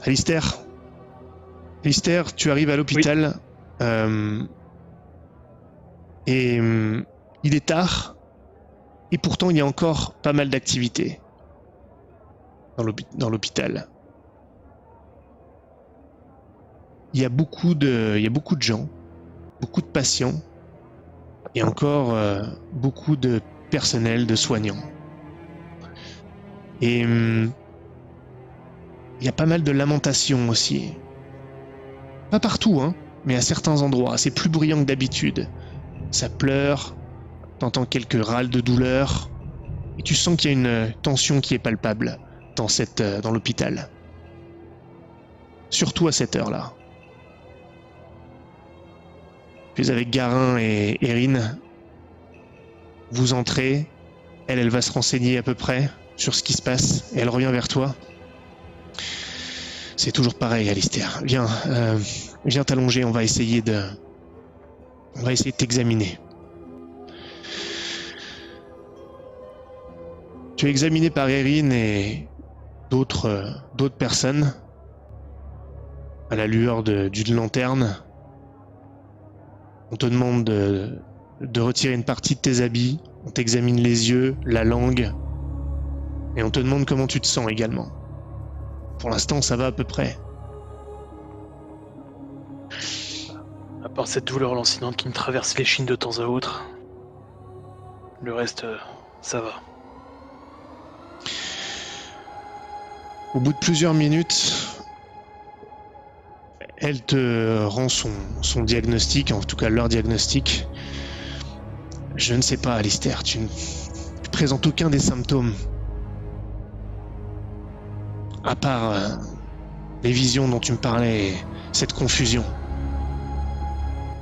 Alistair, tu arrives à l'hôpital. Oui. Il est tard. Et pourtant, il y a encore pas mal d'activités dans l'hôpital. Il y a beaucoup de gens, beaucoup de patients, et encore beaucoup de personnel, de soignants. Et il y a pas mal de lamentations aussi. Pas partout, hein, mais à certains endroits. C'est plus bruyant que d'habitude. Ça pleure, t'entends quelques râles de douleur, et tu sens qu'il y a une tension qui est palpable dans l'hôpital. Surtout à cette heure-là. Puis avec Garin et Erin, vous entrez. Elle va se renseigner à peu près sur ce qui se passe, et elle revient vers toi. C'est toujours pareil, Alistair. Viens t'allonger, on va essayer de t'examiner. Tu es examiné par Erin et d'autres personnes à la lueur d'une lanterne. On te demande de retirer une partie de tes habits. On t'examine les yeux, la langue. Et on te demande comment tu te sens également. Pour l'instant, ça va à peu près. À part cette douleur lancinante qui me traverse l'échine de temps à autre, le reste, ça va. Au bout de plusieurs minutes, elle te rend son diagnostic, en tout cas leur diagnostic. Je ne sais pas, Alistair, tu présentes aucun des symptômes. À part les visions dont tu me parlais et cette confusion.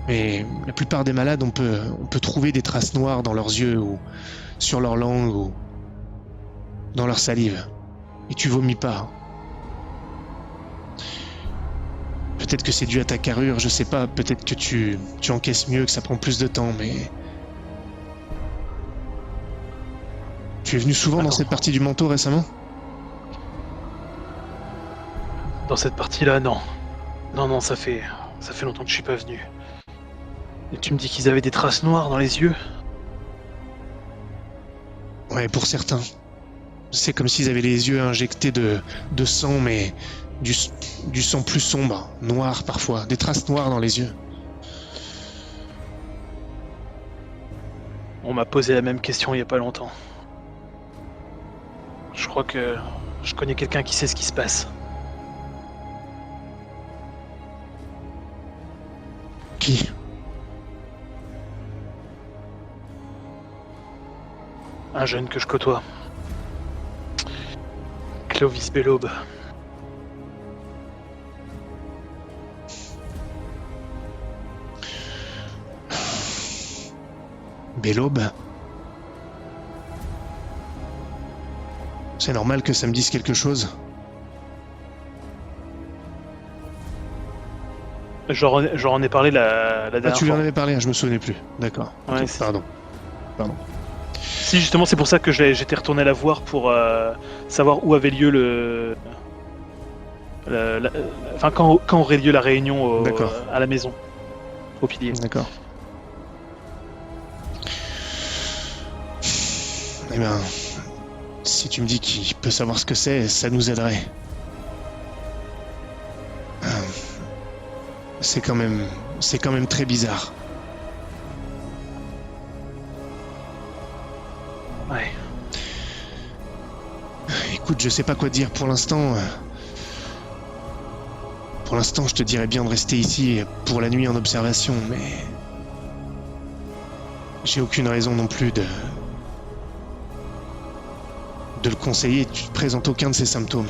Mais la plupart des malades, on peut trouver des traces noires dans leurs yeux ou sur leur langue ou dans leur salive. Et tu vomis pas. Peut-être que c'est dû à ta carrure, je sais pas, peut-être que tu encaisses mieux, que ça prend plus de temps, mais... Tu es venu souvent dans cette partie du manteau récemment ? Dans cette partie-là, non. Non, ça fait longtemps que je suis pas venu. Et tu me dis qu'ils avaient des traces noires dans les yeux ? Ouais, pour certains. C'est comme s'ils avaient les yeux injectés de sang, mais du sang plus sombre, noir parfois, des traces noires dans les yeux. On m'a posé la même question il y a pas longtemps. Je crois que je connais quelqu'un qui sait ce qui se passe. Qui ? Un jeune que je côtoie. Clovis Bellaube. Bellaube ? C'est normal que ça me dise quelque chose. J'en ai parlé la dernière fois. Ah, tu lui en avais parlé, je me souvenais plus. D'accord. Ouais, okay. Pardon. Si, justement, c'est pour ça que j'étais retourné la voir pour savoir où avait lieu quand aurait lieu la réunion à la maison, au pilier. D'accord. Eh bien, si tu me dis qu'il peut savoir ce que c'est, ça nous aiderait. C'est quand même très bizarre. Ouais. Écoute, je sais pas quoi te dire pour l'instant. Pour l'instant, je te dirais bien de rester ici pour la nuit en observation, mais... J'ai aucune raison non plus de le conseiller. Tu te présentes aucun de ces symptômes.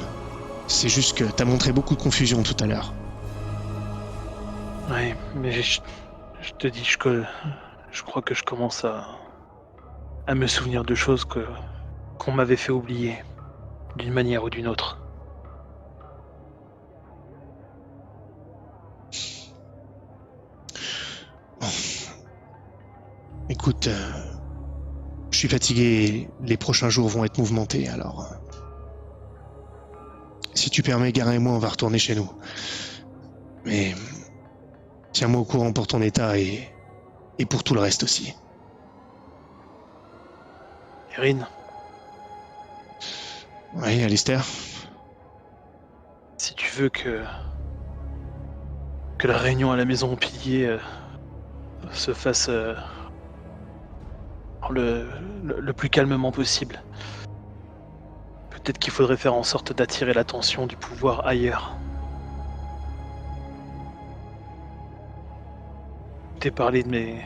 C'est juste que t'as montré beaucoup de confusion tout à l'heure. Ouais, mais je te dis, je crois que je commence à me souvenir de choses qu'on m'avait fait oublier, d'une manière ou d'une autre. Bon. Écoute, je suis fatigué, les prochains jours vont être mouvementés, alors... Si tu permets, Gara et moi, on va retourner chez nous. Mais tiens-moi au courant pour ton état et pour tout le reste aussi. Erin, Oui, Alistair? si tu veux que la réunion à la maison au pilier se fasse le plus calmement possible, peut-être qu'il faudrait faire en sorte d'attirer l'attention du pouvoir ailleurs. Je t'ai parlé de mes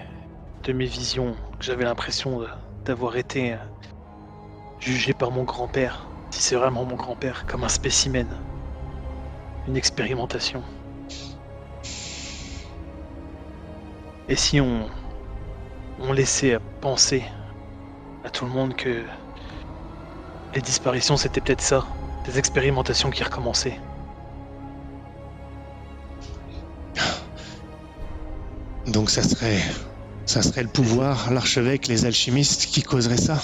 visions, que j'avais l'impression d'avoir été jugé par mon grand-père, si c'est vraiment mon grand-père, comme un spécimen, une expérimentation. Et si on laissait penser à tout le monde que les disparitions c'était peut-être ça, des expérimentations qui recommençaient. Donc ça serait le pouvoir, l'archevêque, les alchimistes qui causeraient ça?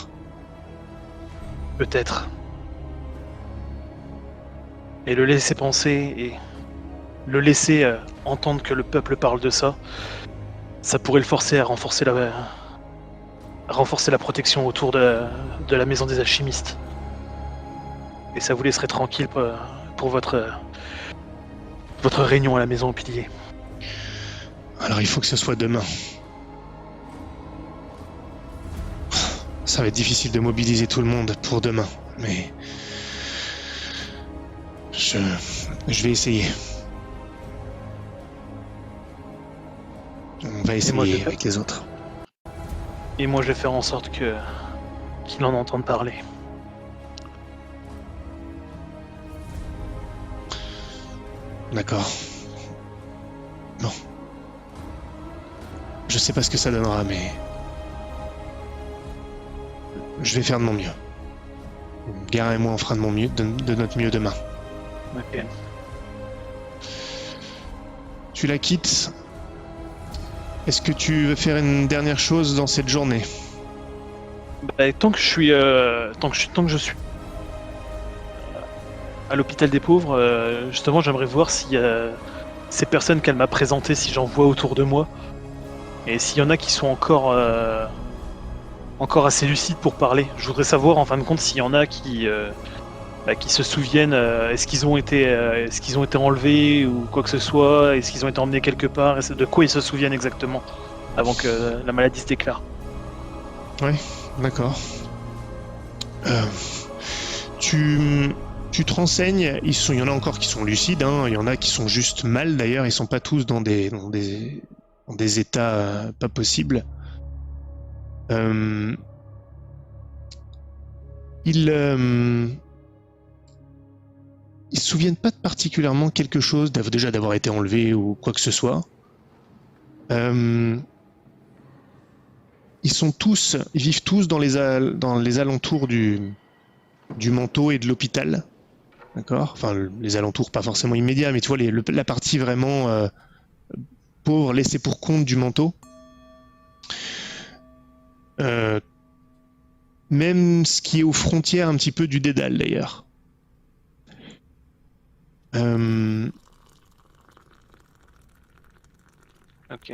Peut-être. Et le laisser penser et le laisser entendre que le peuple parle de ça, ça pourrait le forcer à renforcer la protection autour de la maison des alchimistes. Et ça vous laisserait tranquille pour votre réunion à la maison au pilier. Alors il faut que ce soit demain. Ça va être difficile de mobiliser tout le monde pour demain, mais je vais essayer. On va essayer avec les autres. Et moi je vais faire en sorte qu'il en entende parler. D'accord. Bon. Je sais pas ce que ça donnera, mais je vais faire de mon mieux. Gara et moi, on fera de notre mieux demain. Ok. Tu la quittes. Est-ce que tu veux faire une dernière chose dans cette journée? Bah, tant que je suis à l'hôpital des pauvres, justement, j'aimerais voir s'il y a ces personnes qu'elle m'a présentées, si j'en vois autour de moi, et s'il y en a qui sont encore assez lucides pour parler. Je voudrais savoir, en fin de compte, s'il y en a qui se souviennent, est-ce qu'ils ont été enlevés ou quoi que ce soit, est-ce qu'ils ont été emmenés quelque part, de quoi ils se souviennent exactement avant que la maladie se déclare. Ouais, d'accord. Tu te renseignes, il y en a encore qui sont lucides, hein, il y en a qui sont juste mal d'ailleurs, ils sont pas tous dans des états pas possibles. Ils se souviennent pas de particulièrement quelque chose, déjà d'avoir été enlevé ou quoi que ce soit. Ils vivent tous dans les alentours du manteau et de l'hôpital. D'accord? Enfin, les alentours pas forcément immédiats, mais tu vois, la partie vraiment pauvre, laissée pour compte du manteau. Même ce qui est aux frontières un petit peu du Dédale, d'ailleurs. Ok.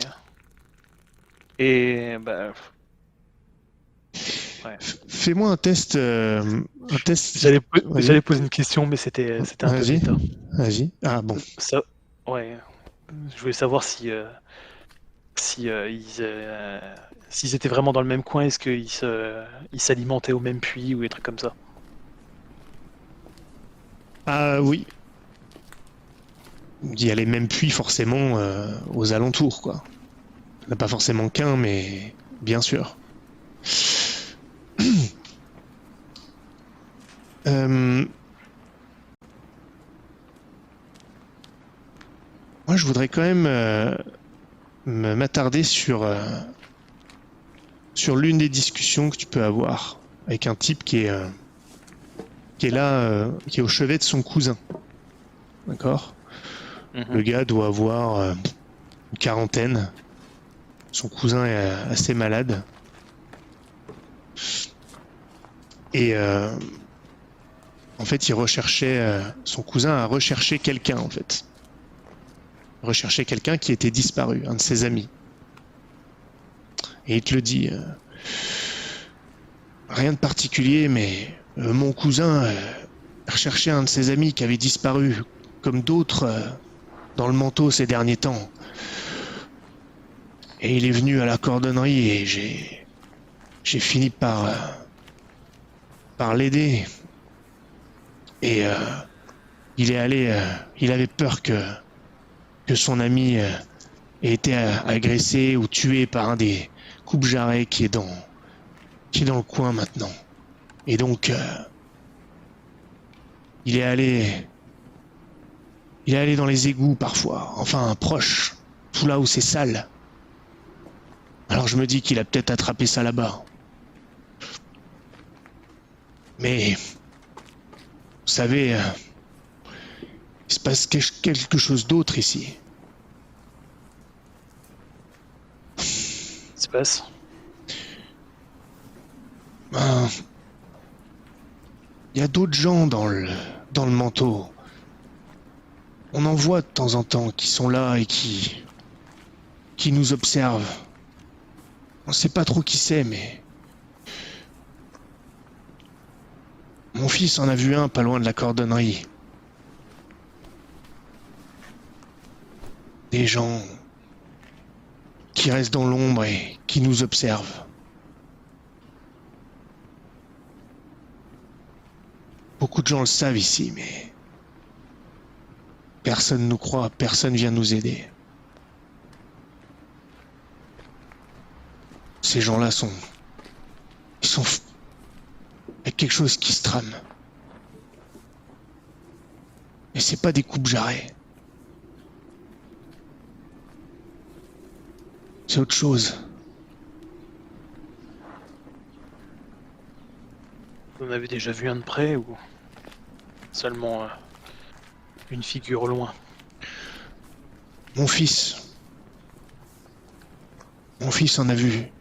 Et bah... Ouais. Fais-moi un test. J'allais poser une question, mais c'était un peu méta. Vas-y. Ah bon. Ça, ouais. Je voulais savoir s'ils étaient vraiment dans le même coin, est-ce qu'ils s'alimentaient au même puits ou des trucs comme ça. Ah oui. Il y a les mêmes puits forcément aux alentours, quoi. Il n'y en a pas forcément qu'un, mais bien sûr. Moi, je voudrais quand même m'attarder sur l'une des discussions que tu peux avoir avec un type qui est là, qui est au chevet de son cousin. D'accord? Le gars doit avoir une quarantaine. Son cousin est assez malade. Et en En fait, il recherchait... son cousin a recherché quelqu'un, en fait. Recherchait quelqu'un qui était disparu, un de ses amis. Et il te le dit. Rien de particulier, mais mon cousin recherchait un de ses amis qui avait disparu, comme d'autres dans le manteau ces derniers temps. Et il est venu à la cordonnerie et j'ai fini par l'aider. Et il est allé, il avait peur que son ami ait été agressé ou tué par un des coupe-jarrets qui est dans le coin maintenant. Et donc, il est allé dans les égouts parfois, enfin proche, tout là où c'est sale. Alors je me dis qu'il a peut-être attrapé ça là-bas. Mais, vous savez, il se passe quelque chose d'autre ici. Qu'est-ce qui se passe? Il y a d'autres gens dans le manteau. On en voit de temps en temps qui sont là et qui nous observent. On sait pas trop qui c'est, mais... Mon fils en a vu un pas loin de la cordonnerie. Des gens qui restent dans l'ombre et qui nous observent. Beaucoup de gens le savent ici, mais personne nous croit, personne vient nous aider. Ces gens-là sont... Il y a quelque chose qui se trame. Et c'est pas des coupe-jarrets. C'est autre chose. Vous en avez déjà vu un de près ou seulement une figure au loin? Mon fils en a vu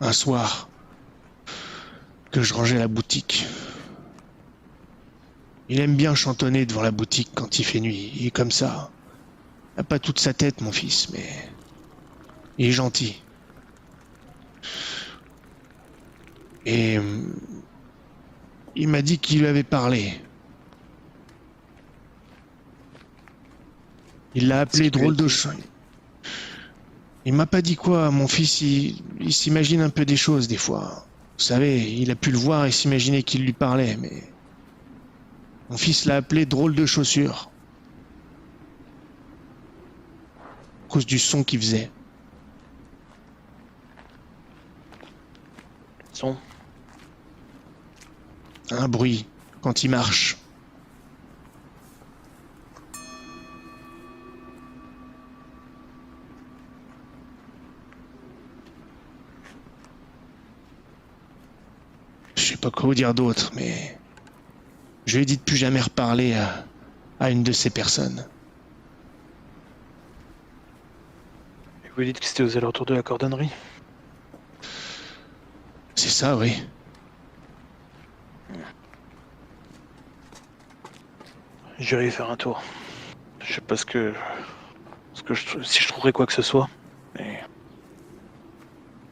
un soir que je rangeais la boutique. Il aime bien chantonner devant la boutique quand il fait nuit. Il est comme ça. Il n'a pas toute sa tête, mon fils, mais il est gentil. Et il m'a dit qu'il lui avait parlé. Il l'a appelé drôle de chien. Il m'a pas dit quoi, mon fils, il s'imagine un peu des choses des fois. Vous savez, il a pu le voir et s'imaginer qu'il lui parlait, mais... Mon fils l'a appelé drôle de chaussure. À cause du son qu'il faisait. Son? Un bruit, quand il marche. Je sais pas quoi vous dire d'autre, mais... Je lui ai dit de plus jamais reparler à une de ces personnes. Et vous dites que c'était aux alentours de la cordonnerie? C'est ça, oui. J'irai y faire un tour. Je sais pas si je trouverai quoi que ce soit, mais...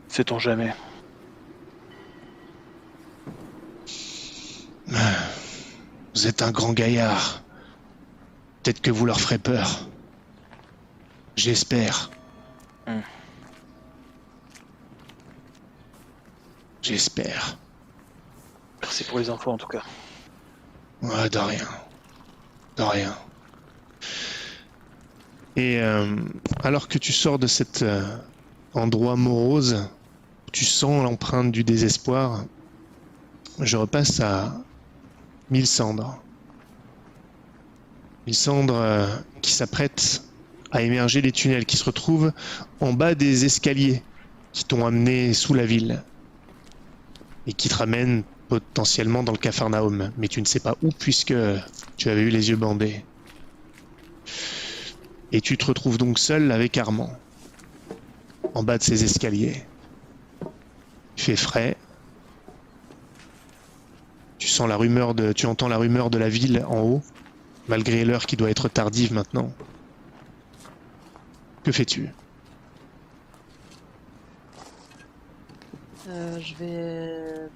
Sait-on jamais. Vous êtes un grand gaillard. Peut-être que vous leur ferez peur. J'espère. J'espère. Merci pour les infos en tout cas. Ouais, de rien. De rien. Et alors que tu sors de cet endroit morose, tu sens l'empreinte du désespoir, je repasse à Mylsandre. Mylsandre qui s'apprête à émerger des tunnels, qui se retrouve en bas des escaliers qui t'ont amené sous la ville et qui te ramènent potentiellement dans le Capharnaüm, mais tu ne sais pas où puisque tu avais eu les yeux bandés. Et tu te retrouves donc seul avec Armand, en bas de ces escaliers. Il fait frais. Tu entends la rumeur de la ville en haut, malgré l'heure qui doit être tardive maintenant. Que fais-tu? Je vais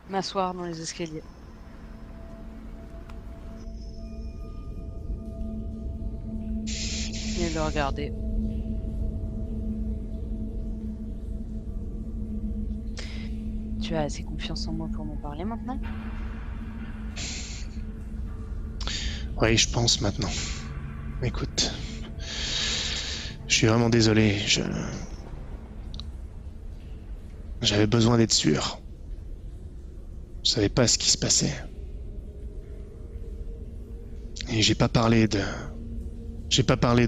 m'asseoir dans les escaliers. Et le regarder. Tu as assez confiance en moi pour m'en parler maintenant? Oui, je pense maintenant. Écoute, je suis vraiment désolé. J'avais besoin d'être sûr. Je savais pas ce qui se passait. Et j'ai pas parlé de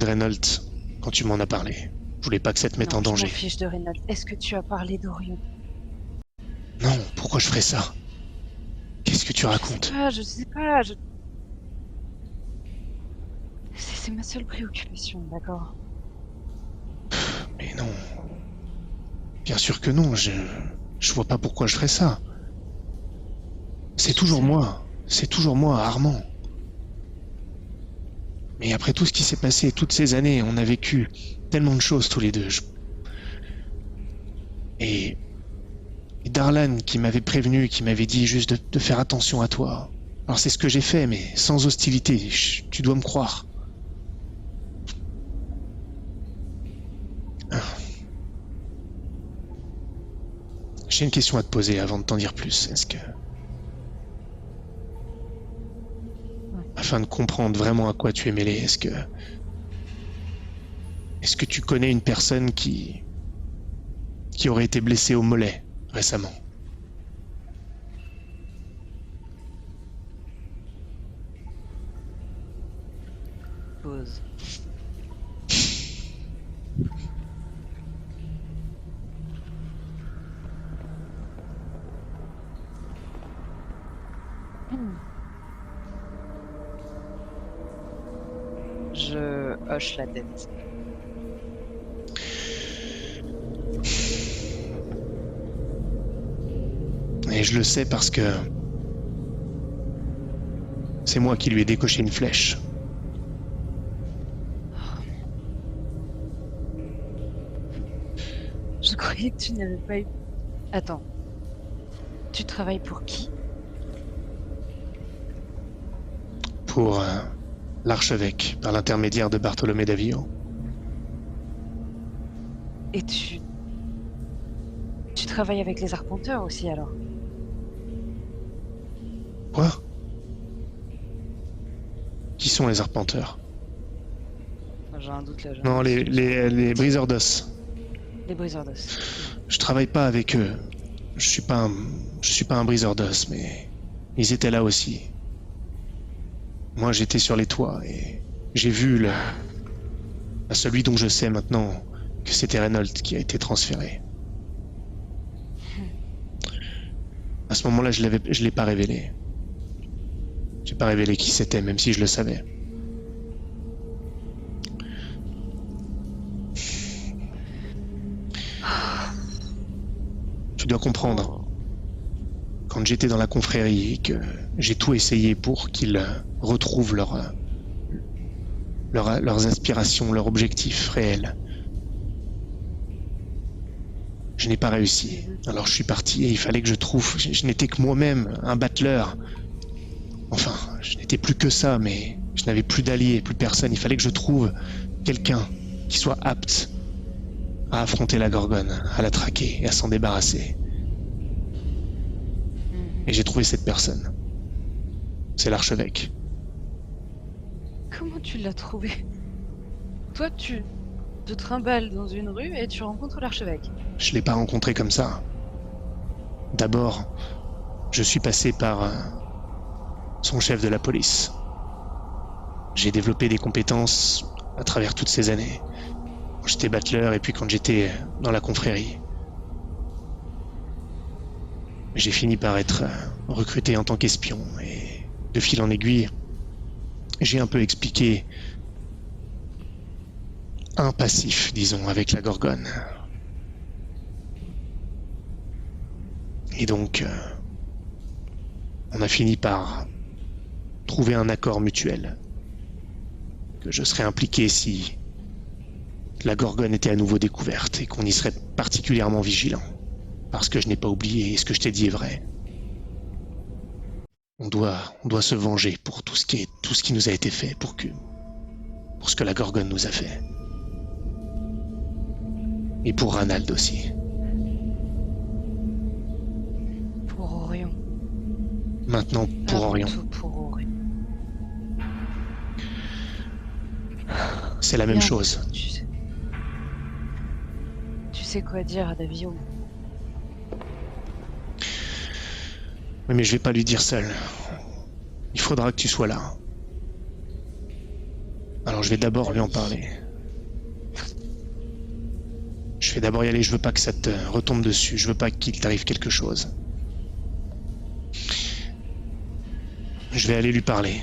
Reynolds quand tu m'en as parlé. Je voulais pas que ça te mette en danger. Je m'en fiche de Reynolds. Est-ce que tu as parlé d'Orion? Non, pourquoi je ferais ça? Qu'est-ce que tu racontes? Je sais pas. C'est ma seule préoccupation, d'accord? Mais non. Bien sûr que non, je vois pas pourquoi je ferais ça. C'est toujours moi, Armand. Mais après tout ce qui s'est passé, toutes ces années, on a vécu tellement de choses tous les deux. Et Darlan qui m'avait prévenu, qui m'avait dit juste de faire attention à toi. Alors c'est ce que j'ai fait, mais sans hostilité, tu dois me croire. J'ai une question à te poser avant de t'en dire plus. Afin de comprendre vraiment à quoi tu es mêlé, est-ce que tu connais une personne qui aurait été blessée au mollet récemment? Pause. Je hoche la tête. Et je le sais parce que c'est moi qui lui ai décoché une flèche. Je croyais que tu n'avais pas eu... Attends. Tu travailles pour qui? Pour l'archevêque, par l'intermédiaire de Bartholomé d'Avio. Et tu travailles avec les arpenteurs aussi, alors? Quoi? Qui sont les arpenteurs? J'ai un doute là. Non, les briseurs d'os. Les briseurs d'os. Je travaille pas avec eux. Je suis pas un briseur d'os, mais ils étaient là aussi. Moi, j'étais sur les toits et j'ai vu celui dont je sais maintenant que c'était Reynolds qui a été transféré. À ce moment-là, je l'ai pas révélé. J'ai pas révélé qui c'était, même si je le savais. Tu dois comprendre. Quand j'étais dans la confrérie et que j'ai tout essayé pour qu'ils retrouvent leurs aspirations, leurs objectifs réels, je n'ai pas réussi. Alors je suis parti et il fallait que je trouve... Je n'étais que moi-même, un battleur. Enfin, je n'étais plus que ça, mais je n'avais plus d'alliés, plus personne. Il fallait que je trouve quelqu'un qui soit apte à affronter la Gorgone, à la traquer et à s'en débarrasser. Et j'ai trouvé cette personne. C'est l'archevêque. Comment tu l'as trouvé? Toi, tu te trimbales dans une rue et tu rencontres l'archevêque. Je l'ai pas rencontré comme ça. D'abord, je suis passé par son chef de la police. J'ai développé des compétences à travers toutes ces années. Quand j'étais battleur et puis quand j'étais dans la confrérie. J'ai fini par être recruté en tant qu'espion et de fil en aiguille, j'ai un peu expliqué un passif, disons, avec la Gorgone. Et donc, on a fini par trouver un accord mutuel. Que je serais impliqué si la Gorgone était à nouveau découverte et qu'on y serait particulièrement vigilant. Parce que je n'ai pas oublié et ce que je t'ai dit est vrai. On doit se venger pour tout ce qui nous a été fait, pour ce que la Gorgone nous a fait. Et pour Ranald aussi. Pour Orion. Maintenant pour Avant Orion. tout pour Orion. C'est la même Bien, chose. Tu sais quoi dire à Davio. Oui, mais je vais pas lui dire seul. Il faudra que tu sois là. Alors je vais d'abord lui en parler. Je vais d'abord y aller, je veux pas que ça te retombe dessus, je veux pas qu'il t'arrive quelque chose. Je vais aller lui parler.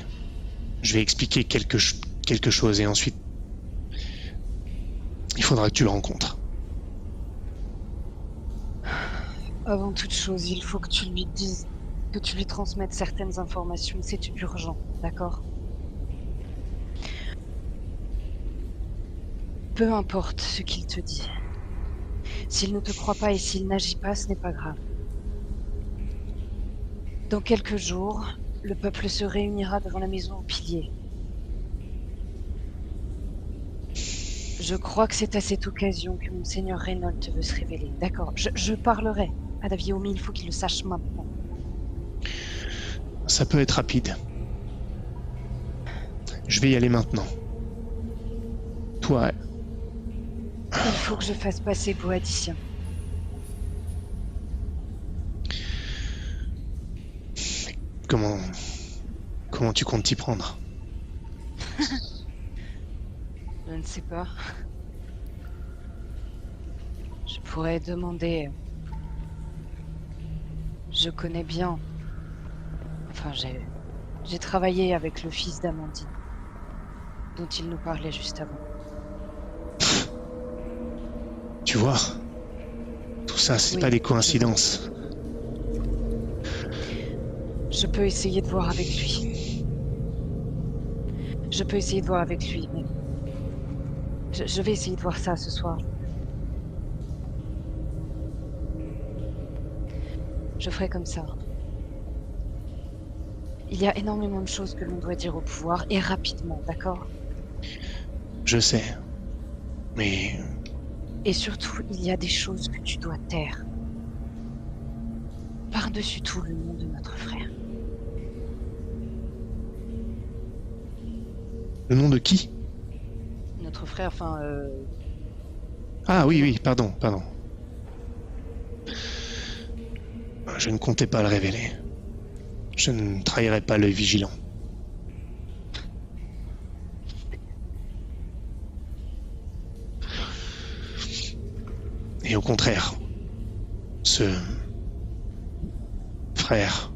Je vais expliquer quelque chose et ensuite... Il faudra que tu le rencontres. Avant toute chose, il faut que tu lui dises, que tu lui transmettes certaines informations. C'est urgent, d'accord? Peu importe ce qu'il te dit. S'il ne te croit pas et s'il n'agit pas, ce n'est pas grave. Dans quelques jours, le peuple se réunira devant la maison aux piliers. Je crois que c'est à cette occasion que Monseigneur Reynolds veut se révéler. D'accord, je parlerai à Davio, mais il faut qu'il le sache maintenant. Ça peut être rapide. Je vais y aller maintenant. Toi... Il faut que je fasse passer Boadicien. Comment tu comptes t'y prendre? Je ne sais pas. Je pourrais demander... Je connais bien... Enfin, j'ai travaillé avec le fils d'Amandine, dont il nous parlait juste avant. Tu vois, tout ça, c'est Oui, pas des coïncidences. Je peux essayer de voir avec lui. Je peux essayer de voir avec lui, mais... Je vais essayer de voir ça ce soir. Je ferai comme ça. Il y a énormément de choses que l'on doit dire au pouvoir, et rapidement, d'accord? Je sais. Mais... Et surtout, il y a des choses que tu dois taire. Par-dessus tout, le nom de notre frère. Le nom de qui? Notre frère, enfin... Ah oui, pardon. Je ne comptais pas le révéler. Je ne trahirai pas l'œil vigilant. Et au contraire, ce frère,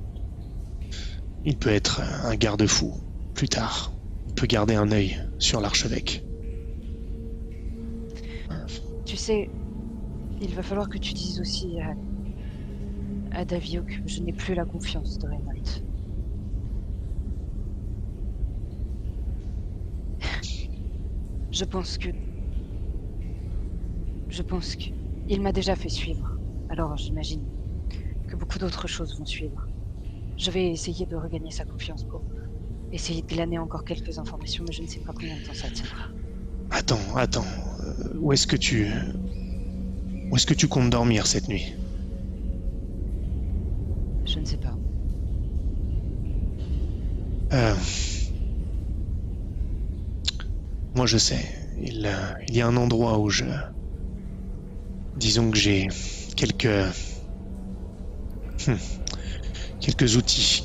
il peut être un garde-fou plus tard. Il peut garder un œil sur l'archevêque. Tu sais, il va falloir que tu dises aussi à Davio que je n'ai plus la confiance de Reynolds. Je pense que... Il m'a déjà fait suivre, alors j'imagine que beaucoup d'autres choses vont suivre. Je vais essayer de regagner sa confiance pour essayer de glaner encore quelques informations, mais je ne sais pas combien de temps ça tiendra. Attends. Où est-ce que tu comptes dormir cette nuit? Je ne sais pas. Moi je sais. Il y a un endroit où disons que j'ai quelques outils,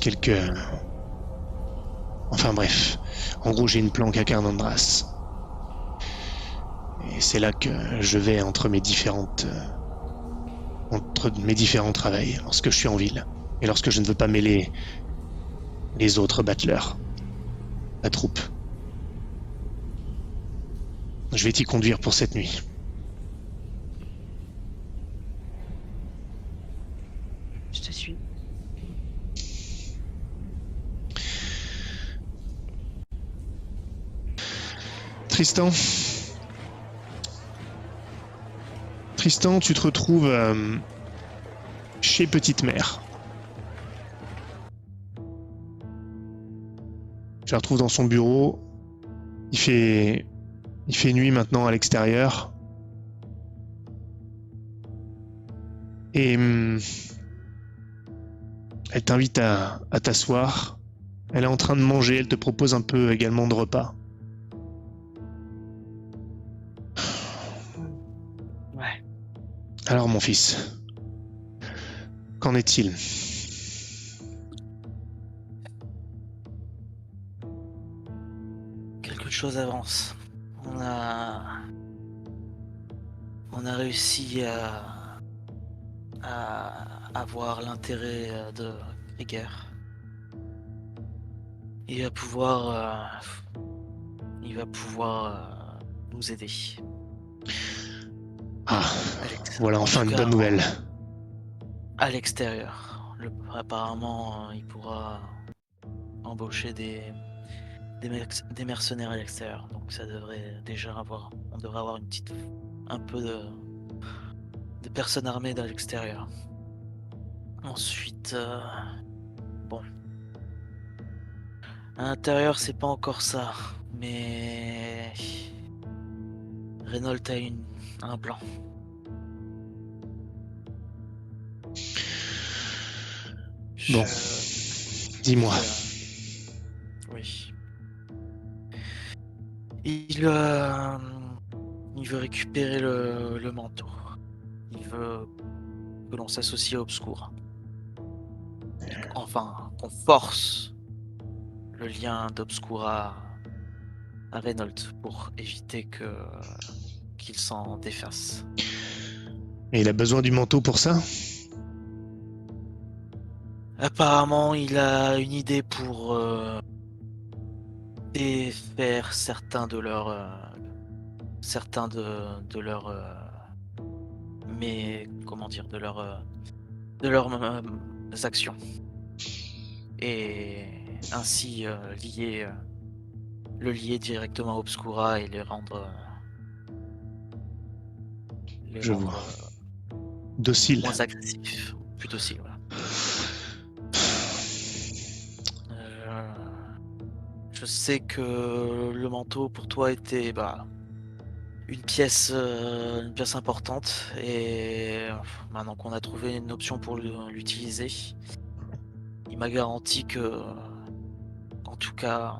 Enfin bref. En gros, j'ai une planque à Carnandras. Et c'est là que je vais entre mes différents travails, lorsque je suis en ville. Et lorsque je ne veux pas mêler les autres battleurs. La troupe. Je vais t'y conduire pour cette nuit. Je te suis. Tristan. Tristan, tu te retrouves chez Petite Mère. Tu la retrouves dans son bureau. Il fait nuit maintenant à l'extérieur. Et elle t'invite à t'asseoir. Elle est en train de manger, elle te propose un peu également de repas. Ouais. Alors mon fils, qu'en est-il? Quelque chose avance. On a réussi à avoir l'intérêt de Krieger. Il va pouvoir nous aider. Ah, voilà En enfin tout une cas, bonne nouvelle. À l'extérieur. Apparemment, il pourra embaucher des mercenaires à l'extérieur. Donc ça devrait déjà on devrait avoir un peu de personnes armées à l'extérieur. Ensuite, bon. À l'intérieur, c'est pas encore ça. Mais Renault a un plan. Bon, dis-moi. Oui. Il veut récupérer le manteau. Il veut que l'on s'associe à Obscura. Enfin, qu'on force le lien d'Obscura à Reynolds pour éviter qu'il s'en défasse. Et il a besoin du manteau pour ça? Apparemment, il a une idée pour défaire certains de leurs mais comment dire de leurs actions et ainsi le lier directement à Obscura et les rendre Je vois. Docile. moins agressifs, plus dociles. Voilà. Je sais que le manteau pour toi était une pièce importante et maintenant qu'on a trouvé une option pour l'utiliser, il m'a garanti que, en tout cas,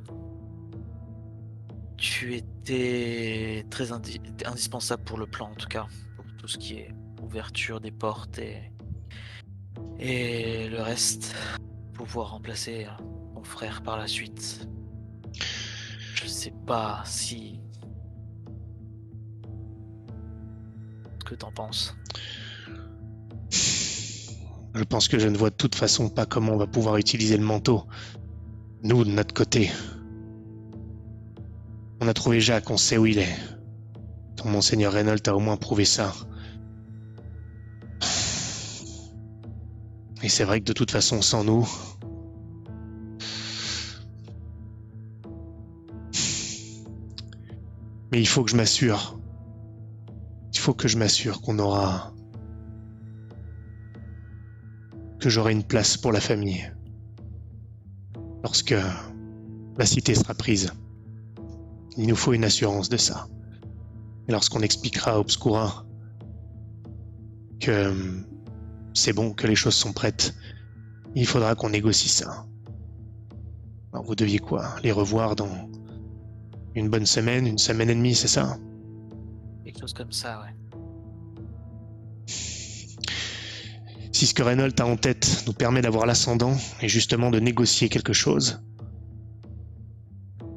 tu étais très indispensable pour le plan, en tout cas, pour tout ce qui est ouverture des portes et le reste, pouvoir remplacer ton frère par la suite. Je sais pas ce que t'en penses. Je pense que je ne vois de toute façon pas comment on va pouvoir utiliser le manteau. Nous, de notre côté. On a trouvé Jacques, on sait où il est. Ton Monseigneur Reynolds a au moins prouvé ça. Et c'est vrai que de toute façon, sans nous... Mais il faut que je m'assure. Il faut que je m'assure que j'aurai une place pour la famille. Lorsque la cité sera prise. Il nous faut une assurance de ça. Et lorsqu'on expliquera à Obscura que c'est bon, que les choses sont prêtes, il faudra qu'on négocie ça. Alors vous deviez quoi? Les revoir dans une bonne semaine, une semaine et demie, c'est ça? Quelque chose comme ça, ouais. Si ce que Reynolds a en tête nous permet d'avoir l'ascendant et justement de négocier quelque chose,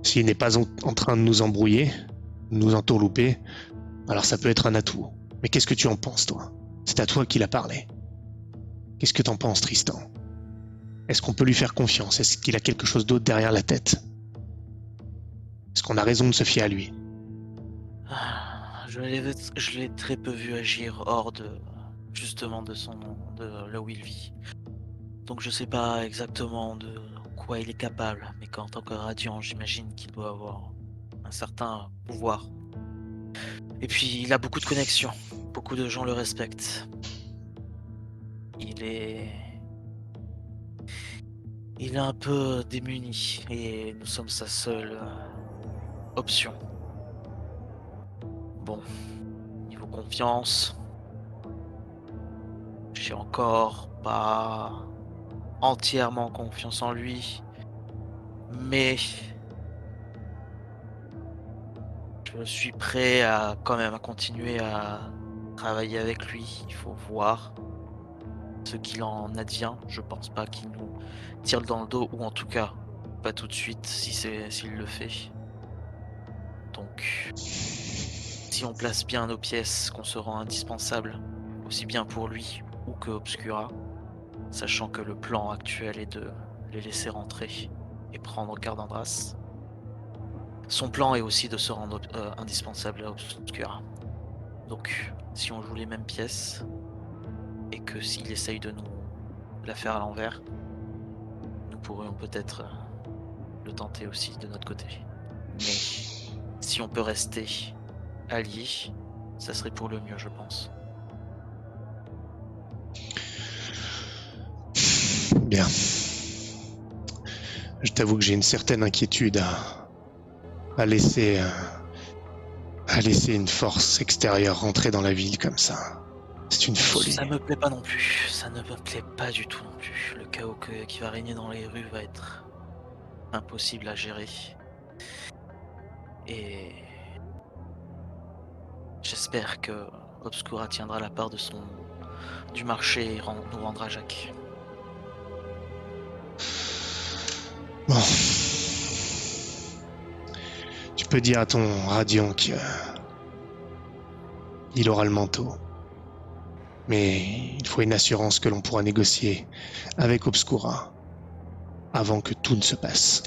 s'il n'est pas en train de nous embrouiller, de nous entourlouper, alors ça peut être un atout. Mais qu'est-ce que tu en penses, toi? C'est à toi qu'il a parlé. Qu'est-ce que t'en penses, Tristan? Est-ce qu'on peut lui faire confiance? Est-ce qu'il a quelque chose d'autre derrière la tête? Est-ce qu'on a raison de se fier à lui? Je l'ai très peu vu agir hors justement de là où il vit. Donc je sais pas exactement de quoi il est capable, mais qu'en tant que radiant, j'imagine qu'il doit avoir un certain pouvoir. Et puis il a beaucoup de connexions, beaucoup de gens le respectent. Il est un peu démuni et nous sommes sa seule option. Bon, niveau confiance, j'ai encore pas entièrement confiance en lui, mais je suis prêt à quand même à continuer à travailler avec lui. Il faut voir ce qu'il en advient. Je pense pas qu'il nous tire dans le dos, ou en tout cas pas tout de suite s'il le fait. Donc si on place bien nos pièces, qu'on se rend indispensable, aussi bien pour lui ou que Obscura, sachant que le plan actuel est de les laisser rentrer et prendre Cardandras. Son plan est aussi de se rendre indispensable à Obscura. Donc si on joue les mêmes pièces, et que s'il essaye de nous la faire à l'envers, nous pourrions peut-être le tenter aussi de notre côté. Mais si on peut rester alliés, ça serait pour le mieux, je pense. Bien. Je t'avoue que j'ai une certaine inquiétude à laisser une force extérieure rentrer dans la ville comme ça. C'est une folie. Ça me plaît pas non plus. Ça ne me plaît pas du tout non plus. Le chaos qui va régner dans les rues va être impossible à gérer. Et j'espère que Obscura tiendra la part du marché et nous rendra Jacques. Bon. Tu peux dire à ton Radiant qu'il aura le manteau. Mais il faut une assurance que l'on pourra négocier avec Obscura avant que tout ne se passe.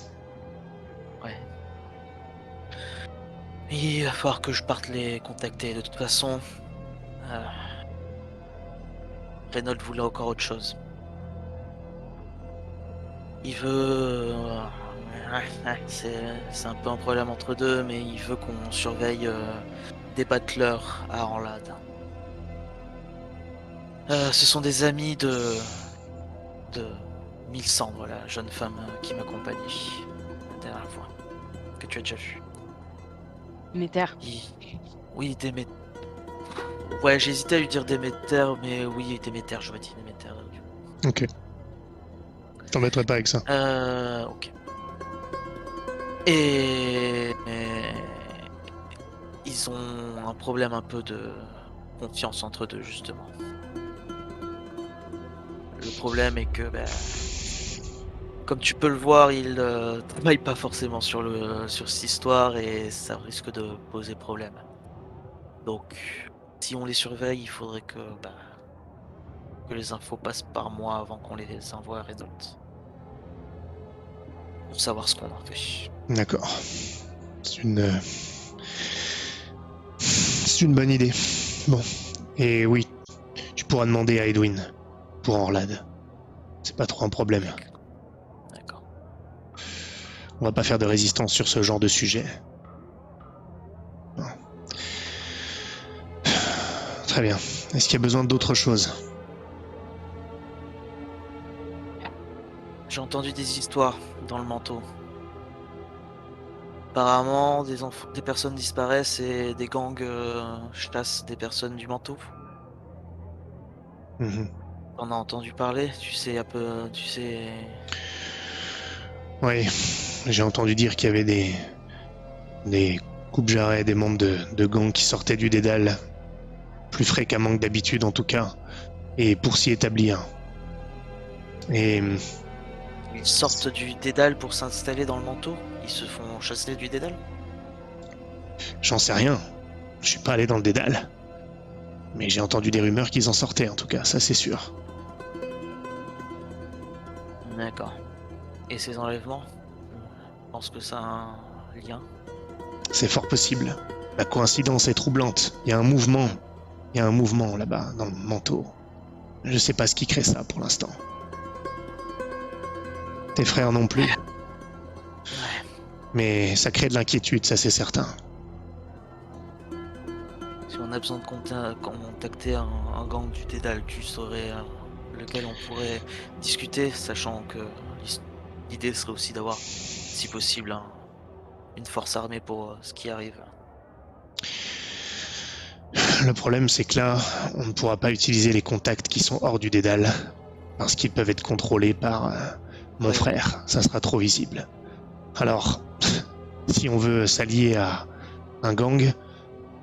Ouais. Il va falloir que je parte les contacter. De toute façon, Reynolds voulait encore autre chose. Il veut... c'est un peu un problème entre deux, mais il veut qu'on surveille des battleurs à Orlade. Ce sont des amis de Mylsandre, la jeune femme qui m'accompagnait la dernière fois, que tu as déjà vue. Déméter. Oui, Déméter. Ouais, j'hésitais à lui dire Déméter, mais oui, Déméter, j'aurais dit Déméter. Ok. T'embêterais pas avec ça. Ok. Et ils ont un problème un peu de confiance entre deux, justement. Le problème est que, comme tu peux le voir, ils ne travaillent pas forcément sur cette histoire et ça risque de poser problème. Donc, si on les surveille, il faudrait que les infos passent par moi avant qu'on les envoie à Reynolds. Pour savoir ce qu'on en fait. D'accord. C'est une bonne idée. Bon. Et oui, tu pourras demander à Edwin pour Orlade. C'est pas trop un problème. D'accord. On va pas faire de résistance sur ce genre de sujet. Non. Très bien. Est-ce qu'il y a besoin d'autre chose ? J'ai entendu des histoires dans le manteau. Apparemment, des personnes disparaissent et des gangs chassent des personnes du manteau. Mhm. On a entendu parler, tu sais. Oui, j'ai entendu dire qu'il y avait des coupe-jarrets, des membres de gangs qui sortaient du Dédale, plus fréquemment que d'habitude en tout cas, et pour s'y établir. Et Ils sortent du Dédale pour s'installer dans le manteau. Ils se font chasser du Dédale. j'en sais rien, je suis pas allé dans le Dédale. Mais j'ai entendu des rumeurs qu'ils en sortaient en tout cas, ça c'est sûr. D'accord. Et ces enlèvements, je pense que ça a un lien. C'est fort possible. La coïncidence est troublante. Il y a un mouvement là-bas, dans le manteau. Je sais pas ce qui crée ça pour l'instant. Tes frères non plus. Ouais. Mais ça crée de l'inquiétude, ça c'est certain. Si on a besoin de contacter un gang du Dédale, tu saurais lequel on pourrait discuter, sachant que l'idée serait aussi d'avoir, si possible, une force armée pour ce qui arrive. Le problème, c'est que là, on ne pourra pas utiliser les contacts qui sont hors du dédale, parce qu'ils peuvent être contrôlés par mon Oui. frère. Ça sera trop visible. Alors, si on veut s'allier à un gang,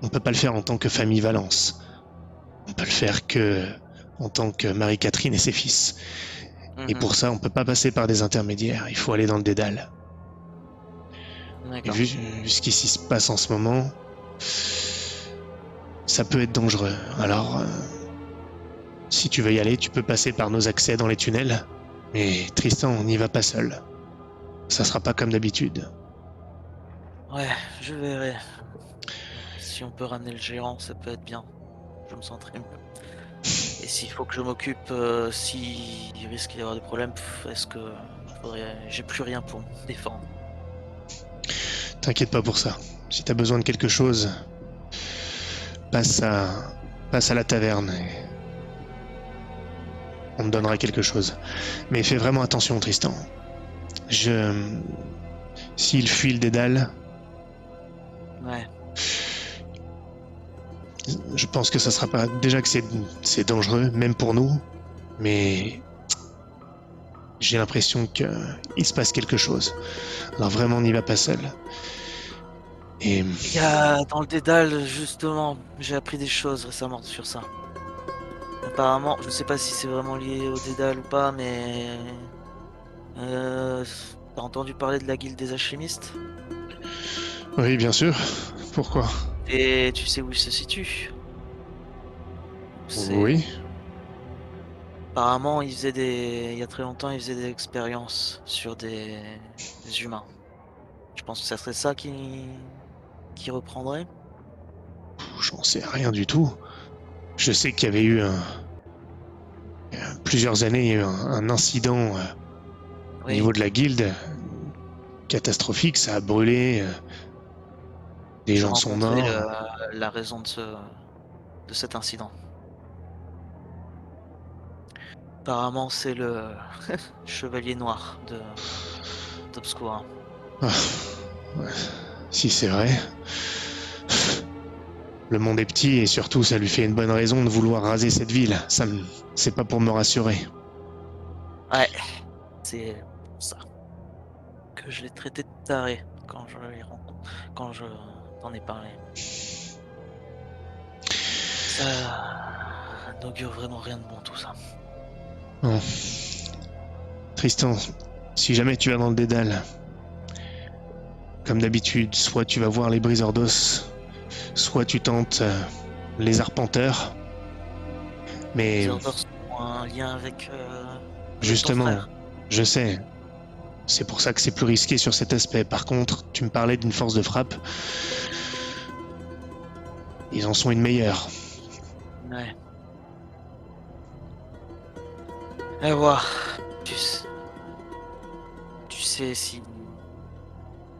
on peut pas le faire en tant que famille Valence. On peut le faire que en tant que Marie-Catherine et ses fils. Et Mhm. pour ça, on peut pas passer par des intermédiaires. Il faut aller dans le dédale. Et D'accord. vu ce qui s'y se passe en ce moment, ça peut être dangereux. Alors, si tu veux y aller, tu peux passer par nos accès dans les tunnels. Mais Tristan, on n'y va pas seul. Ça sera pas comme d'habitude. Ouais, je verrai. Si on peut ramener le géant, ça peut être bien. Je me sentirai mieux. Et s'il faut que je m'occupe, s'il risque d'y avoir des problèmes, est-ce que j'ai plus rien pour me défendre? T'inquiète pas pour ça. Si t'as besoin de quelque chose, passe à la taverne et on te donnera quelque chose. Mais fais vraiment attention, Tristan. S'il fuit le dédale, Ouais. je pense que ça sera pas. Déjà que c'est dangereux, même pour nous, mais j'ai l'impression qu'il se passe quelque chose. Alors vraiment, on n'y va pas seul. Et Il y a dans le Dédale, justement, j'ai appris des choses récemment sur ça. Apparemment, je sais pas si c'est vraiment lié au Dédale ou pas, mais t'as entendu parler de la guilde des alchimistes? oui, bien sûr. Pourquoi? Et tu sais où il se situe? Oui. Apparemment, il y a très longtemps, ils faisaient des expériences sur des humains. Je pense que ça serait ça qui reprendrait. J'en sais rien du tout. Je sais qu'il y avait eu plusieurs années, il y a eu un incident au Oui, niveau de la guilde catastrophique. Ça a brûlé. Des j'ai gens sont rencontré morts. la raison de cet incident. Apparemment, c'est le chevalier noir d'Obscura. Ah, ouais. Si c'est vrai. Le monde est petit et surtout ça lui fait une bonne raison de vouloir raser cette ville. C'est pas pour me rassurer. Ouais, c'est pour ça que je l'ai traité de taré quand je l'ai rencontré, quand je t'en ai parlé. Ça n'augure vraiment rien de bon tout ça. Non. Tristan, si jamais tu vas dans le dédale, comme d'habitude, soit tu vas voir les briseurs d'os, soit tu tentes les arpenteurs. Mais Les ordres ont un lien avec ton justement, frère. je sais. C'est pour ça que c'est plus risqué sur cet aspect. Par contre, tu me parlais d'une force de frappe. Ils en sont une meilleure. Ouais. À voir. Tu sais si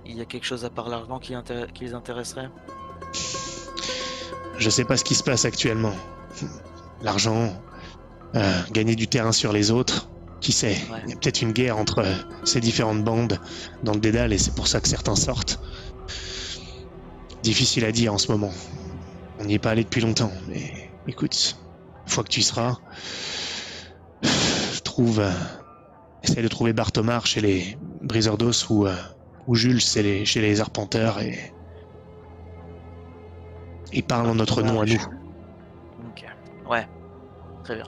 il y a quelque chose à part l'argent qui les intéresserait? Je sais pas ce qui se passe actuellement. L'argent, gagner du terrain sur les autres, qui sait? Ouais. Il y a peut-être une guerre entre ces différentes bandes dans le dédale et c'est pour ça que certains sortent. Difficile à dire en ce moment. On n'y est pas allé depuis longtemps, mais écoute, une fois que tu y seras, essaye de trouver Barthomar chez les briseurs d'os ou Jules chez les arpenteurs et parle en notre nom à nous. Ok. Ouais. Très bien.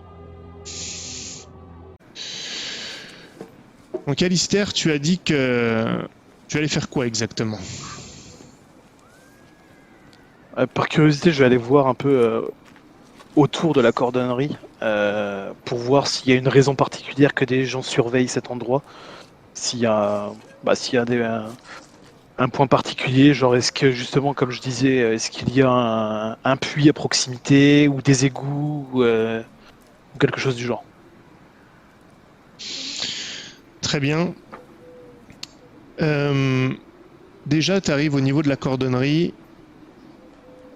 Donc Alistair, tu as dit que tu allais faire quoi exactement? Par curiosité, je vais aller voir un peu autour de la cordonnerie pour voir s'il y a une raison particulière que des gens surveillent cet endroit. S'il y a, un point particulier, genre est-ce que justement, comme je disais, est-ce qu'il y a un puits à proximité ou des égouts ou quelque chose du genre. Très bien. déjà, tu arrives au niveau de la cordonnerie.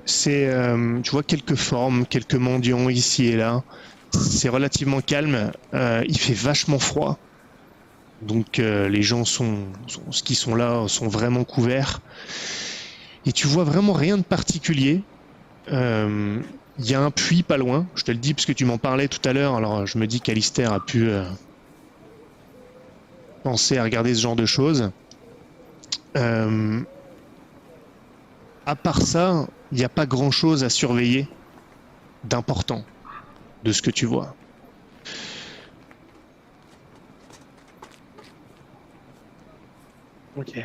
Tu vois quelques formes, quelques mendiants ici et là. C'est relativement calme. Il fait vachement froid. Donc les gens ceux qui sont là sont vraiment couverts. Et tu vois vraiment rien de particulier. Il y a un puits pas loin. Je te le dis parce que tu m'en parlais tout à l'heure. Alors je me dis qu'Alistair a pu penser à regarder ce genre de choses. À part ça, il n'y a pas grand-chose à surveiller d'important de ce que tu vois. Ok.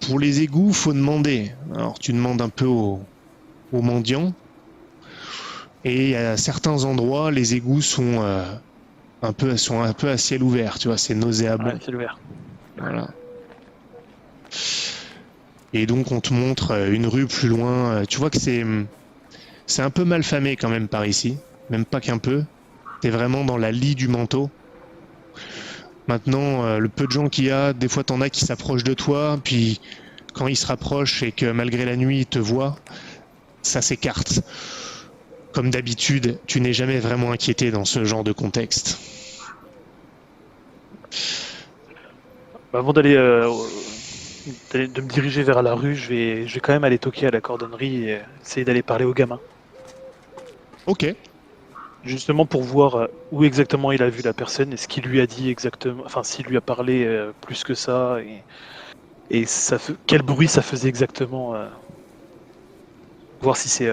Pour les égouts, faut demander. Alors tu demandes un peu aux mendiants. Et à certains endroits, les égouts sont un peu à ciel ouvert. Tu vois, c'est nauséabond. Ouais, c'est ouvert. Voilà. Et donc on te montre une rue plus loin. Tu vois que c'est un peu mal famé quand même par ici. Même pas qu'un peu. T'es vraiment dans la lie du manteau. Maintenant, le peu de gens qu'il y a, des fois t'en as qui s'approchent de toi, puis quand ils se rapprochent et que malgré la nuit ils te voient, ça s'écarte. Comme d'habitude, tu n'es jamais vraiment inquiété dans ce genre de contexte. Avant de me diriger vers la rue, je vais quand même aller toquer à la cordonnerie et essayer d'aller parler au gamin. Ok. Justement pour voir où exactement il a vu la personne et ce qu'il lui a dit exactement, enfin s'il lui a parlé plus que ça et quel bruit ça faisait exactement. Voir si c'est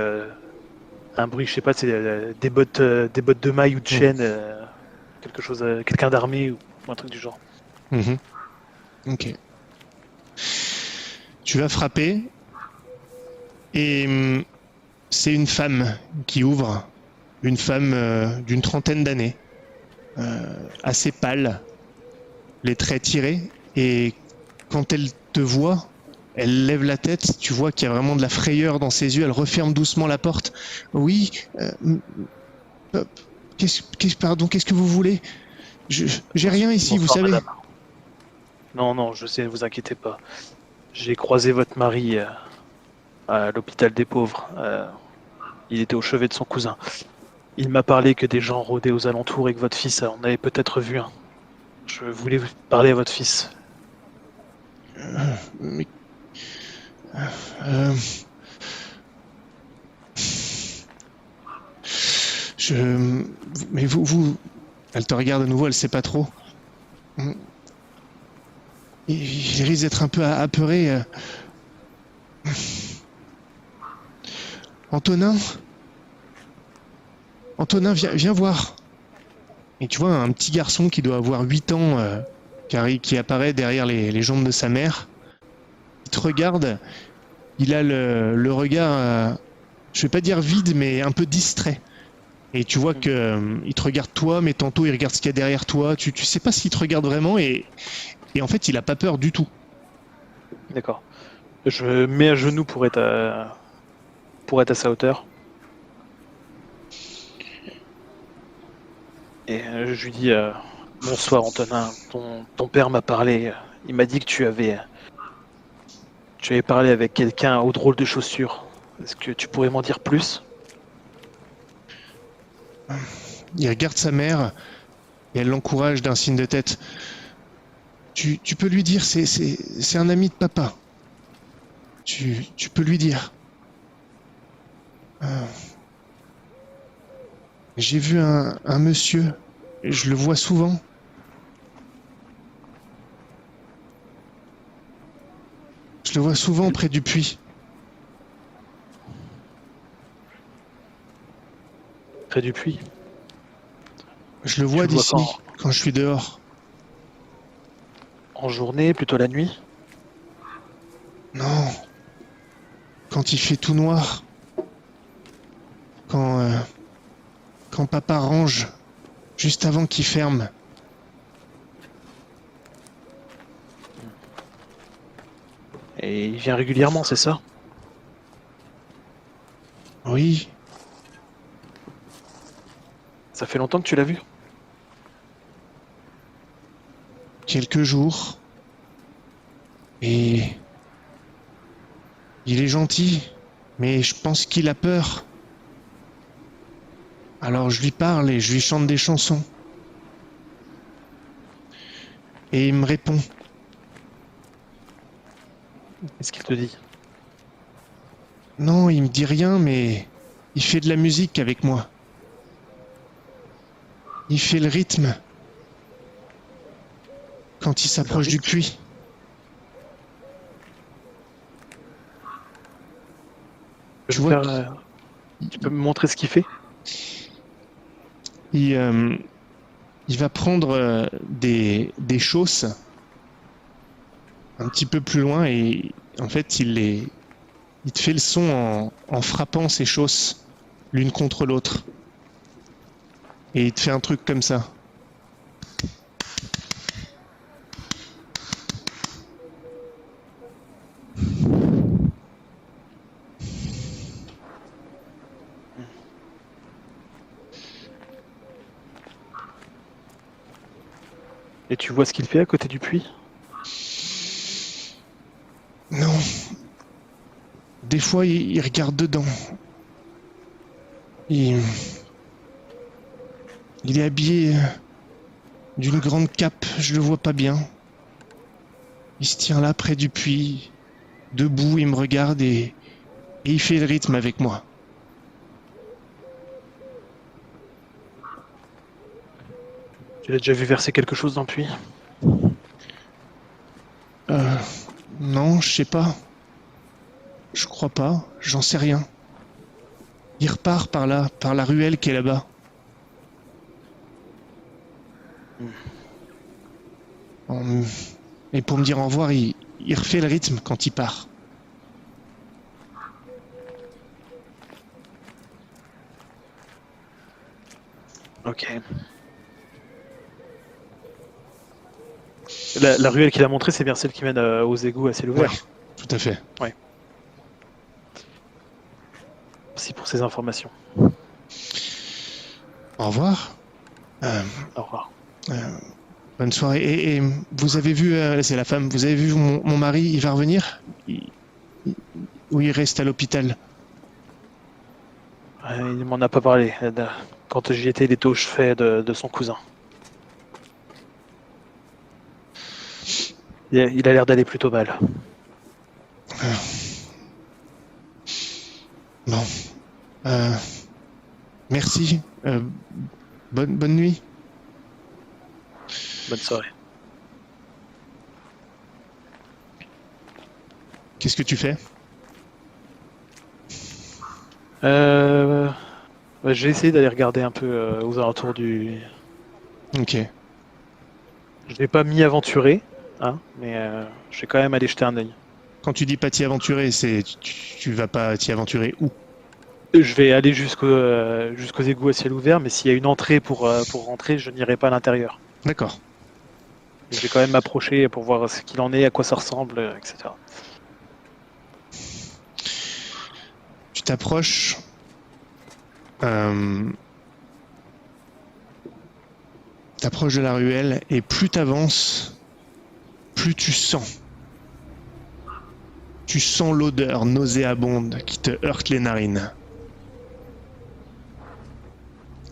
un bruit, je sais pas, c'est des bottes de mailles ou de chaîne, quelque chose, quelqu'un d'armé ou un truc du genre. Mhm. Ok. Tu vas frapper et c'est une femme qui ouvre, une femme d'une trentaine d'années, assez pâle, les traits tirés, et quand elle te voit, elle lève la tête, tu vois qu'il y a vraiment de la frayeur dans ses yeux, elle referme doucement la porte. Oui, pardon, qu'est-ce que vous voulez? J'ai rien ici, vous Bonsoir, savez. madame. Non, je sais, ne vous inquiétez pas. J'ai croisé votre mari à l'hôpital des pauvres. Il était au chevet de son cousin. Il m'a parlé que des gens rôdaient aux alentours et que votre fils en avait peut-être vu un. Je voulais vous parler à votre fils. Mais, euh, mais elle te regarde à nouveau, elle sait pas trop. Il risque d'être un peu apeuré. Antonin, viens voir. Et tu vois un petit garçon qui doit avoir 8 ans qui apparaît derrière les jambes de sa mère. Il te regarde, il a le regard, je vais pas dire vide, mais un peu distrait. Et tu vois que il te regarde toi, mais tantôt il regarde ce qu'il y a derrière toi. Tu sais pas s'il te regarde vraiment et en fait il a pas peur du tout. D'accord. Je me mets à genoux pour être à sa hauteur. Et je lui dis bonsoir Antonin, ton père m'a parlé. Il m'a dit que tu avais parlé avec quelqu'un au drôle de chaussures. Est-ce que tu pourrais m'en dire plus? Il regarde sa mère et elle l'encourage d'un signe de tête. Tu peux lui dire, c'est un ami de papa. Tu peux lui dire. J'ai vu un monsieur, et je le vois souvent. Je le vois souvent près du puits. Près du puits. Je le vois Tu le vois d'ici, quand je suis dehors. En journée, plutôt la nuit? Non, quand il fait tout noir. Quand papa range, juste avant qu'il ferme. Et il vient régulièrement, c'est ça? Oui, Ça fait longtemps que tu l'as vu? quelques jours. Et il est gentil, mais je pense qu'il a peur. Alors je lui parle et je lui chante des chansons. Et il me répond. Qu'est-ce qu'il te dit? Non, il me dit rien, mais il fait de la musique avec moi. Il fait le rythme quand il s'approche du puits. Tu vois tu peux me montrer ce qu'il fait? Il va prendre des chausses un petit peu plus loin et en fait il te fait le son en frappant ces chausses l'une contre l'autre. Et il te fait un truc comme ça. Et tu vois ce qu'il fait à côté du puits? Non. Des fois, il regarde dedans. Il est habillé d'une grande cape, je le vois pas bien. Il se tient là près du puits, debout, il me regarde et il fait le rythme avec moi. Tu l'as déjà vu verser quelque chose dans le puits? Non, je sais pas. Je crois pas, j'en sais rien. Il repart par là, par la ruelle qui est là-bas. Et pour me dire au revoir, il refait le rythme quand il part. Ok. La ruelle qu'il a montrée, c'est bien celle qui mène aux égouts à ciel ouvert. Ouais, tout à fait. Merci pour ces informations. Au revoir. Au revoir. Bonne soirée. Et vous avez vu, c'est la femme, vous avez vu mon mari, il va revenir ou il reste à l'hôpital? Il ne m'en a pas parlé. Quand j'y étais, il était au chevet de son cousin. Il a l'air d'aller plutôt mal. Bon. Merci. Bonne nuit. Bonne soirée. Qu'est-ce que tu fais? J'ai essayé d'aller regarder un peu aux alentours du... Ok. Je vais pas m'y aventurer, hein, mais je vais quand même aller jeter un œil. Quand tu dis pas t'y aventurer, c'est tu vas pas t'y aventurer où? Je vais aller jusqu'aux égouts à ciel ouvert, mais s'il y a une entrée pour rentrer, je n'irai pas à l'intérieur. D'accord. Je vais quand même m'approcher pour voir ce qu'il en est, à quoi ça ressemble, etc. Tu t'approches. T'approches de la ruelle et plus t'avances, plus tu sens. Tu sens l'odeur nauséabonde qui te heurte les narines.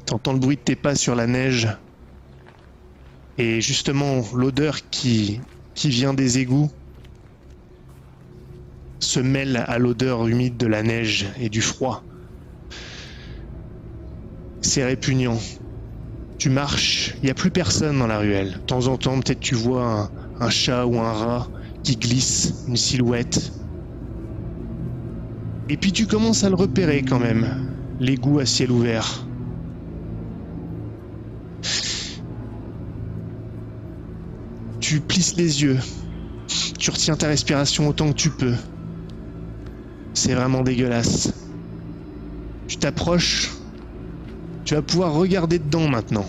T'entends le bruit de tes pas sur la neige. Et justement, l'odeur qui vient des égouts se mêle à l'odeur humide de la neige et du froid. C'est répugnant. Tu marches, il n'y a plus personne dans la ruelle. De temps en temps, peut-être tu vois un chat ou un rat qui glisse, une silhouette. Et puis tu commences à le repérer quand même, l'égout à ciel ouvert. Tu plisses les yeux, tu retiens ta respiration autant que tu peux. C'est vraiment dégueulasse. Tu t'approches, tu vas pouvoir regarder dedans maintenant.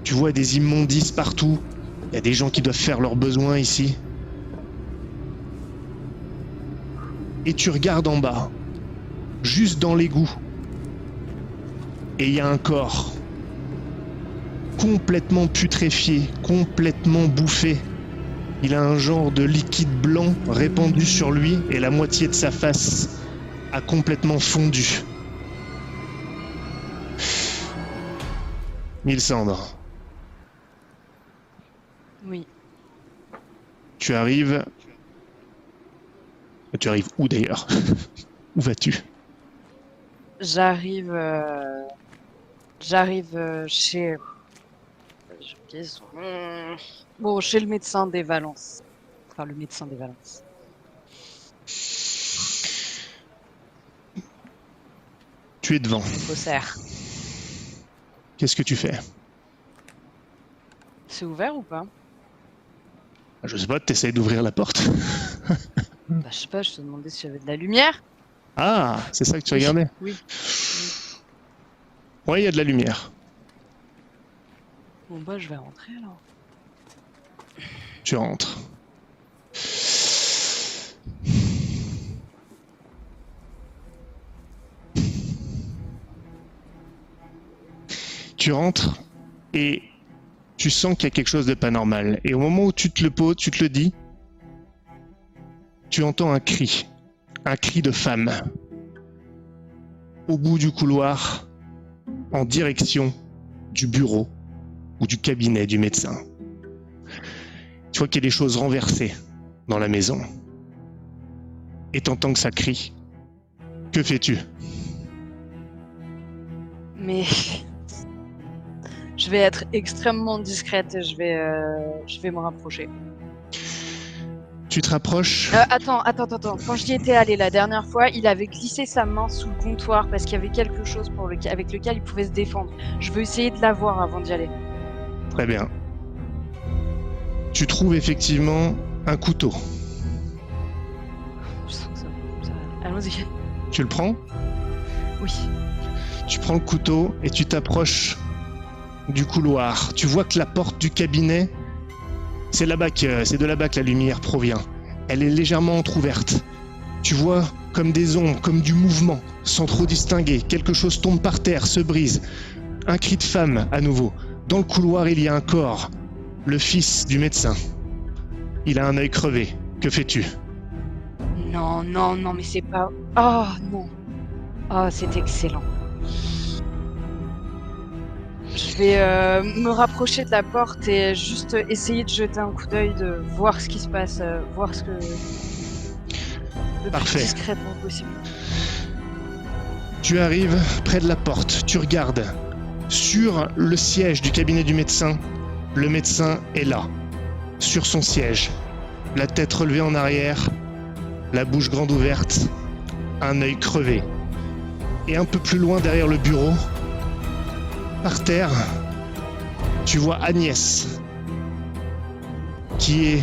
Tu vois des immondices partout, il y a des gens qui doivent faire leurs besoins ici. Et tu regardes en bas, juste dans l'égout. Et il y a un corps. Complètement putréfié, complètement bouffé. Il a un genre de liquide blanc répandu sur lui et la moitié de sa face a complètement fondu. Mylsandre, Oui. tu arrives... Tu arrives où d'ailleurs? Où vas-tu? J'arrive chez... J'ai oublié son nom. Bon, chez le médecin des Valences. Enfin, le médecin des Valences. Tu es devant. Faussaire. Qu'est-ce que tu fais? C'est ouvert ou pas? Je sais pas, t'essayes d'ouvrir la porte. Bah, je sais pas, je te demandais s'il y avait de la lumière. Ah, c'est ça que tu regardais? Oui. Ouais, il y a de la lumière. Bon, bah, je vais rentrer alors. Tu rentres. Tu rentres et tu sens qu'il y a quelque chose de pas normal. Et au moment où tu te le dis, tu entends un cri de femme. Au bout du couloir, en direction du bureau ou du cabinet du médecin. Tu vois qu'il y a des choses renversées dans la maison. Et t'entends que ça crie. Que fais-tu? Mais... je vais être extrêmement discrète et je vais me rapprocher. Tu te rapproches. Attends. Quand j'y étais allée la dernière fois, il avait glissé sa main sous le comptoir parce qu'il y avait quelque chose avec lequel il pouvait se défendre. Je veux essayer de la voir avant d'y aller. Très bien. Tu trouves effectivement un couteau. Je sens que ça allons-y. Tu le prends? Oui. Tu prends le couteau et tu t'approches du couloir. Tu vois que la porte du cabinet, c'est de là-bas que la lumière provient. Elle est légèrement entrouverte. Tu vois comme des ombres, comme du mouvement, sans trop distinguer. Quelque chose tombe par terre, se brise. Un cri de femme à nouveau. Dans le couloir, il y a un corps. Le fils du médecin. Il a un œil crevé. Que fais-tu? Non, mais c'est pas... Oh, non. Oh, c'est excellent. Je vais me rapprocher de la porte et juste essayer de jeter un coup d'œil, de voir ce qui se passe, voir ce que... le Parfait. plus discrètement possible. Tu arrives près de la porte, tu regardes. Sur le siège du cabinet du médecin, le médecin est là, sur son siège, la tête relevée en arrière, la bouche grande ouverte, un œil crevé. Et un peu plus loin derrière le bureau, par terre, tu vois Agnès, qui est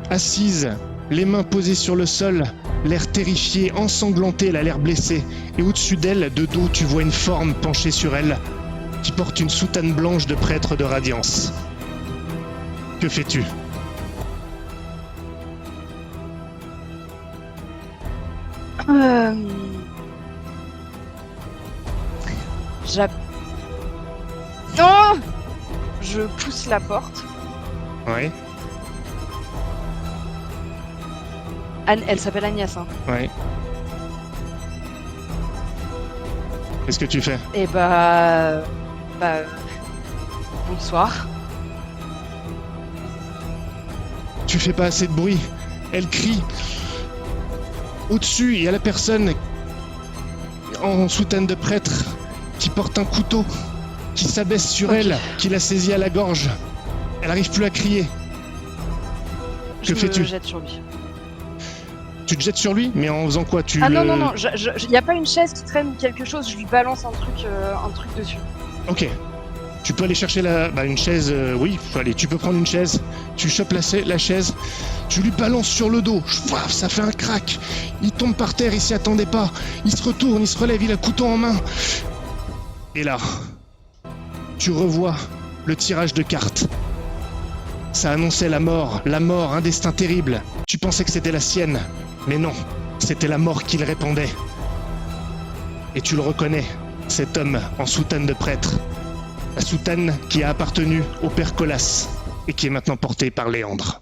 assise, les mains posées sur le sol, l'air terrifiée, ensanglantée, elle a l'air blessée. Et au-dessus d'elle, de dos, tu vois une forme penchée sur elle, qui porte une soutane blanche de prêtre de radiance. Que fais-tu? Non! Je pousse la porte. Ouais, Elle s'appelle Agnès, hein. ouais. Qu'est-ce que tu fais? Et bonsoir. Tu fais pas assez de bruit. Elle crie. Au-dessus, il y a la personne en soutane de prêtre qui porte un couteau, qui s'abaisse sur elle, qui la saisit à la gorge. Elle arrive plus à crier. Que fais-tu? Je me jette sur lui. Tu te jettes sur lui, mais en faisant quoi? Non, y a pas une chaise qui traîne ou quelque chose, je lui balance un truc dessus. Ok. Tu peux aller chercher une chaise, oui, allez, tu peux prendre une chaise, tu chopes la chaise, tu lui balances sur le dos, ça fait un crack, il tombe par terre, il s'y attendait pas, il se retourne, il se relève, il a le couteau en main. Et là, tu revois le tirage de cartes. Ça annonçait la mort, un destin terrible. Tu pensais que c'était la sienne, mais non, c'était la mort qu'il répandait. Et tu le reconnais, cet homme en soutane de prêtre. La soutane qui a appartenu au père Colas et qui est maintenant portée par Léandre.